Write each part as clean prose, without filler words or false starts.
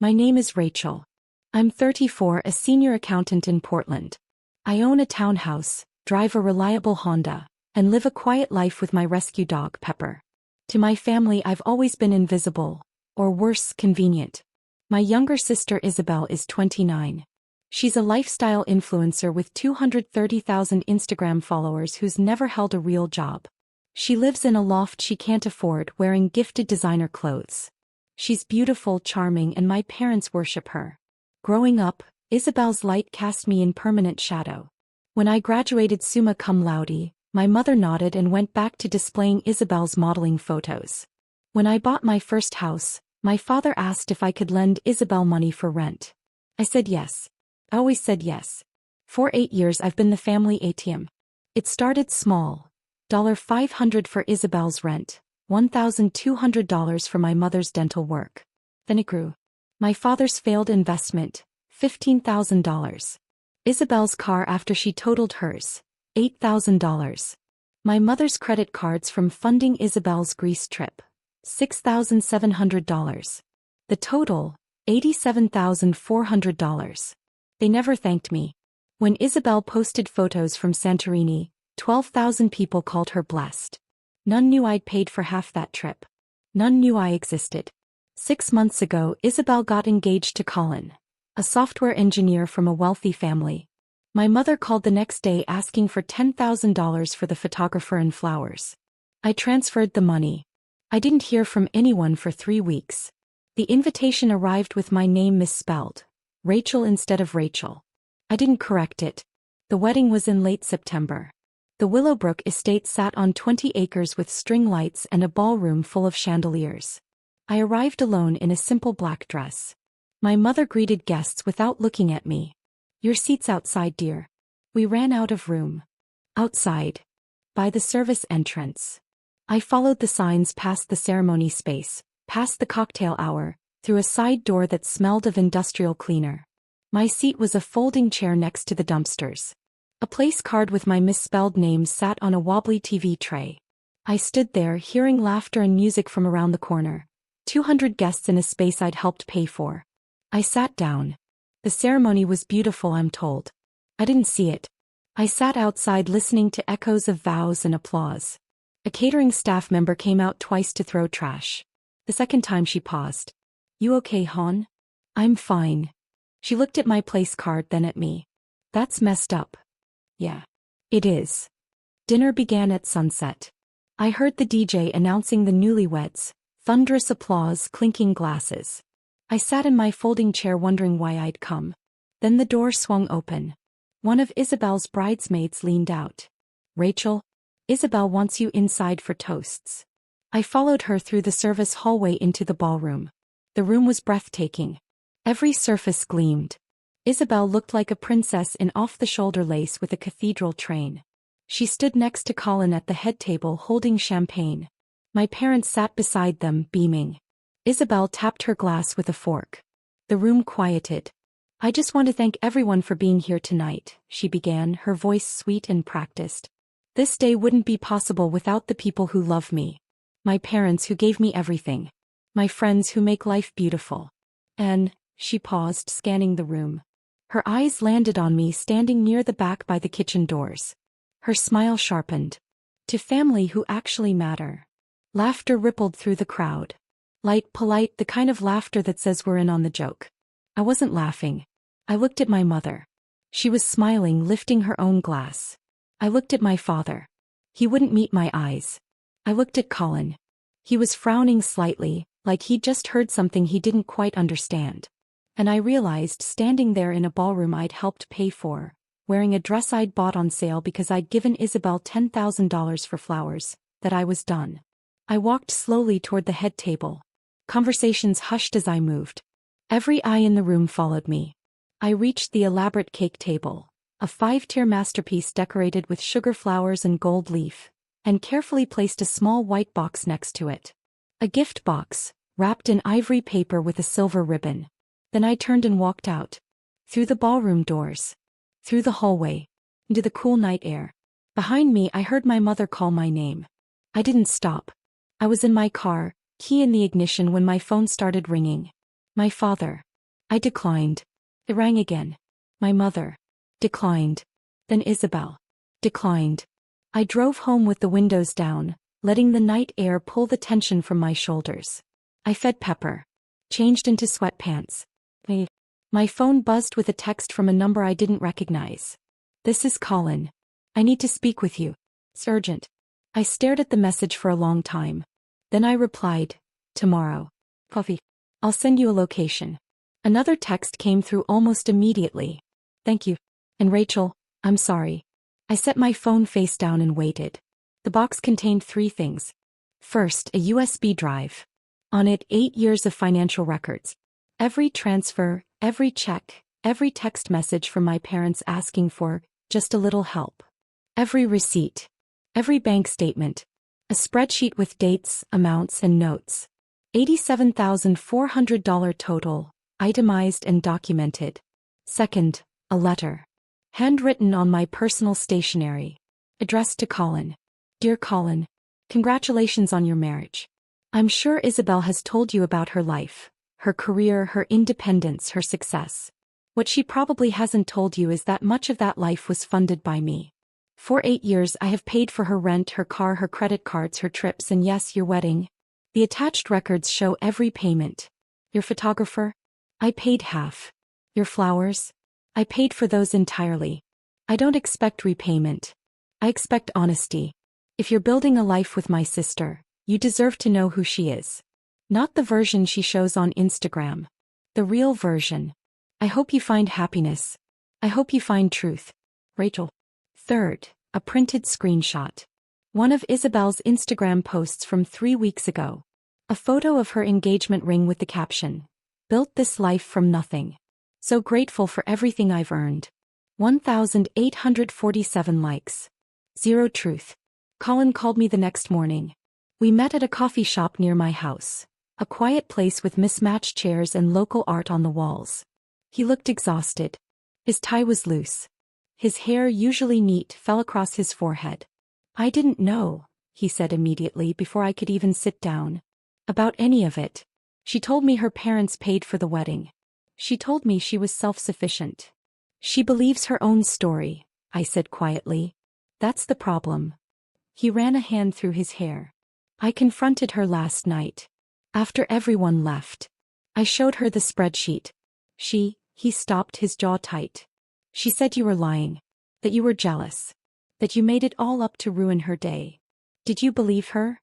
My name is Rachel. I'm 34, a senior accountant in Portland. I own a townhouse, drive a reliable Honda, and live a quiet life with my rescue dog, Pepper. To my family, I've always been invisible, or worse, convenient. My younger sister Isabel is 29. She's a lifestyle influencer with 230,000 Instagram followers who's never held a real job. She lives in a loft she can't afford, wearing gifted designer clothes. She's beautiful, charming, and my parents worship her. Growing up, Isabel's light cast me in permanent shadow. When I graduated summa cum laude, my mother nodded and went back to displaying Isabel's modeling photos. When I bought my first house, my father asked if I could lend Isabel money for rent. I said yes. I always said yes. For 8 years I've been the family ATM. It started small. $500 for Isabel's rent, $1,200 for my mother's dental work. Then it grew. My father's failed investment, $15,000. Isabel's car after she totaled hers, $8,000. My mother's credit cards from funding Isabel's Greece trip, $6,700. The total, $87,400. They never thanked me. When Isabel posted photos from Santorini, 12,000 people called her blessed. None knew I'd paid for half that trip. None knew I existed. 6 months ago, Isabel got engaged to Colin, a software engineer from a wealthy family. My mother called the next day asking for $10,000 for the photographer and flowers. I transferred the money. I didn't hear from anyone for 3 weeks. The invitation arrived with my name misspelled, Rachel instead of Rachel. I didn't correct it. The wedding was in late September. The Willowbrook estate sat on 20 acres with string lights and a ballroom full of chandeliers. I arrived alone in a simple black dress. My mother greeted guests without looking at me. "Your seat's outside, dear." We ran out of room. Outside. By the service entrance. I followed the signs past the ceremony space, past the cocktail hour, through a side door that smelled of industrial cleaner. My seat was a folding chair next to the dumpsters. A place card with my misspelled name sat on a wobbly TV tray. I stood there, hearing laughter and music from around the corner. 200 guests in a space I'd helped pay for. I sat down. The ceremony was beautiful, I'm told. I didn't see it. I sat outside listening to echoes of vows and applause. A catering staff member came out twice to throw trash. The second time she paused. "You okay, hon?" "I'm fine." She looked at my place card, then at me. "That's messed up." "Yeah. It is." Dinner began at sunset. I heard the DJ announcing the newlyweds, thunderous applause, clinking glasses. I sat in my folding chair wondering why I'd come. Then the door swung open. One of Isabel's bridesmaids leaned out. "Rachel, Isabel wants you inside for toasts." I followed her through the service hallway into the ballroom. The room was breathtaking. Every surface gleamed. Isabel looked like a princess in off-the-shoulder lace with a cathedral train. She stood next to Colin at the head table holding champagne. My parents sat beside them, beaming. Isabel tapped her glass with a fork. The room quieted. "I just want to thank everyone for being here tonight," she began, her voice sweet and practiced. "This day wouldn't be possible without the people who love me. My parents who gave me everything. My friends who make life beautiful. And," she paused, scanning the room. Her eyes landed on me standing near the back by the kitchen doors. Her smile sharpened. "To family who actually matter." Laughter rippled through the crowd. Light, polite, the kind of laughter that says we're in on the joke. I wasn't laughing. I looked at my mother. She was smiling, lifting her own glass. I looked at my father. He wouldn't meet my eyes. I looked at Colin. He was frowning slightly, like he'd just heard something he didn't quite understand. And I realized, standing there in a ballroom I'd helped pay for, wearing a dress I'd bought on sale because I'd given Isabel $10,000 for flowers, that I was done. I walked slowly toward the head table. Conversations hushed as I moved. Every eye in the room followed me. I reached the elaborate cake table, a 5-tier masterpiece decorated with sugar flowers and gold leaf, and carefully placed a small white box next to it. A gift box, wrapped in ivory paper with a silver ribbon. Then I turned and walked out. Through the ballroom doors. Through the hallway. Into the cool night air. Behind me I heard my mother call my name. I didn't stop. I was in my car, key in the ignition when my phone started ringing. My father. I declined. It rang again. My mother. Declined. Then Isabel. Declined. I drove home with the windows down, letting the night air pull the tension from my shoulders. I fed Pepper. Changed into sweatpants. My phone buzzed with a text from a number I didn't recognize. This is Colin. I need to speak with you. It's urgent. I stared at the message for a long time. Then I replied, tomorrow. Coffee. I'll send you a location. Another text came through almost immediately. Thank you. And Rachel, I'm sorry. I set my phone face down and waited. The box contained 3 things. First, a USB drive. On it, 8 years of financial records. Every transfer, every check, every text message from my parents asking for just a little help. Every receipt. Every bank statement. A spreadsheet with dates, amounts, and notes. $87,400 total, itemized and documented. Second, a letter. Handwritten on my personal stationery. Addressed to Colin. Dear Colin, congratulations on your marriage. I'm sure Isabel has told you about her life, her career, her independence, her success. What she probably hasn't told you is that much of that life was funded by me. For 8 years I have paid for her rent, her car, her credit cards, her trips, and yes, your wedding. The attached records show every payment. Your photographer? I paid half. Your flowers? I paid for those entirely. I don't expect repayment. I expect honesty. If you're building a life with my sister, you deserve to know who she is. Not the version she shows on Instagram. The real version. I hope you find happiness. I hope you find truth. Rachel. Third, a printed screenshot. One of Isabel's Instagram posts from 3 weeks ago. A photo of her engagement ring with the caption, "Built this life from nothing. So grateful for everything I've earned." 1,847 likes. Zero truth. Colin called me the next morning. We met at a coffee shop near my house. A quiet place with mismatched chairs and local art on the walls. He looked exhausted. His tie was loose. His hair, usually neat, fell across his forehead. I didn't know, he said immediately before I could even sit down. About any of it. She told me her parents paid for the wedding. She told me she was self-sufficient. She believes her own story, I said quietly. That's the problem. He ran a hand through his hair. I confronted her last night. After everyone left. I showed her the spreadsheet. He stopped, his jaw tight. She said you were lying. That you were jealous. That you made it all up to ruin her day. Did you believe her?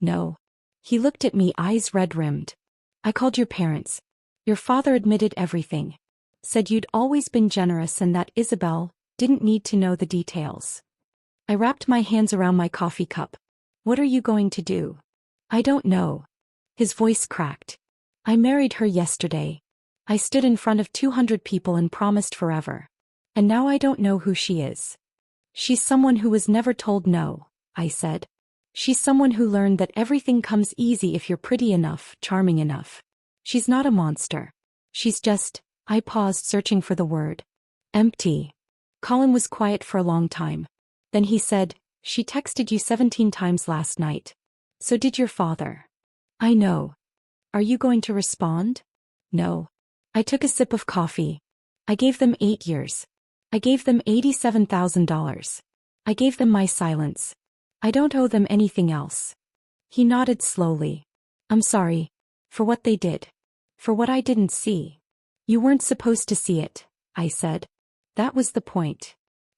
No. He looked at me, eyes red-rimmed. I called your parents. Your father admitted everything. Said you'd always been generous and that Isabel didn't need to know the details. I wrapped my hands around my coffee cup. What are you going to do? I don't know. His voice cracked. I married her yesterday. I stood in front of 200 people and promised forever. And now I don't know who she is. She's someone who was never told no, I said. She's someone who learned that everything comes easy if you're pretty enough, charming enough. She's not a monster. She's just, I paused, searching for the word. Empty. Colin was quiet for a long time. Then he said, she texted you 17 times last night. So did your father. I know. Are you going to respond? No. I took a sip of coffee. I gave them 8 years. I gave them $87,000. I gave them my silence. I don't owe them anything else. He nodded slowly. I'm sorry. For what they did. For what I didn't see. You weren't supposed to see it, I said. That was the point.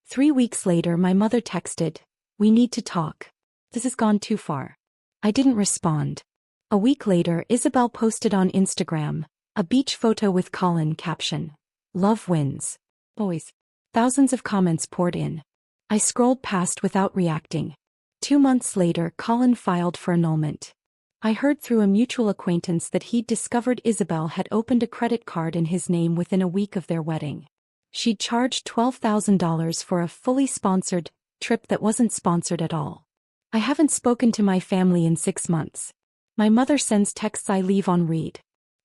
3 weeks later my mother texted, we need to talk. This has gone too far. I didn't respond. A week later Isabel posted on Instagram, a beach photo with Colin, caption, "Love wins. Boys." Thousands of comments poured in. I scrolled past without reacting. 2 months later Colin filed for annulment. I heard through a mutual acquaintance that he'd discovered Isabel had opened a credit card in his name within a week of their wedding. She'd charged $12,000 for a fully sponsored trip that wasn't sponsored at all. I haven't spoken to my family in 6 months. My mother sends texts I leave on read.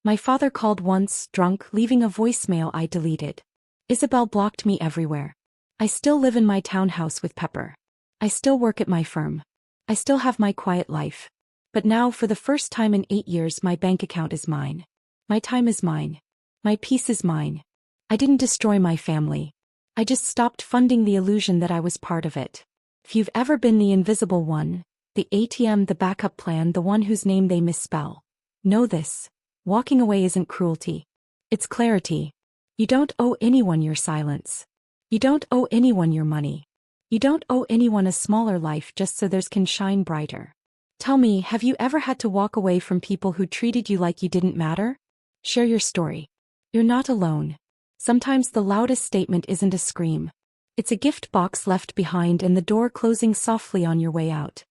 My father called once, drunk, leaving a voicemail I deleted. Isabel blocked me everywhere. I still live in my townhouse with Pepper. I still work at my firm. I still have my quiet life. But now, for the first time in 8 years, my bank account is mine. My time is mine. My peace is mine. I didn't destroy my family. I just stopped funding the illusion that I was part of it. If you've ever been the invisible one, the ATM, the backup plan, the one whose name they misspell, know this. Walking away isn't cruelty. It's clarity. You don't owe anyone your silence. You don't owe anyone your money. You don't owe anyone a smaller life just so theirs can shine brighter. Tell me, have you ever had to walk away from people who treated you like you didn't matter? Share your story. You're not alone. Sometimes the loudest statement isn't a scream. It's a gift box left behind and the door closing softly on your way out.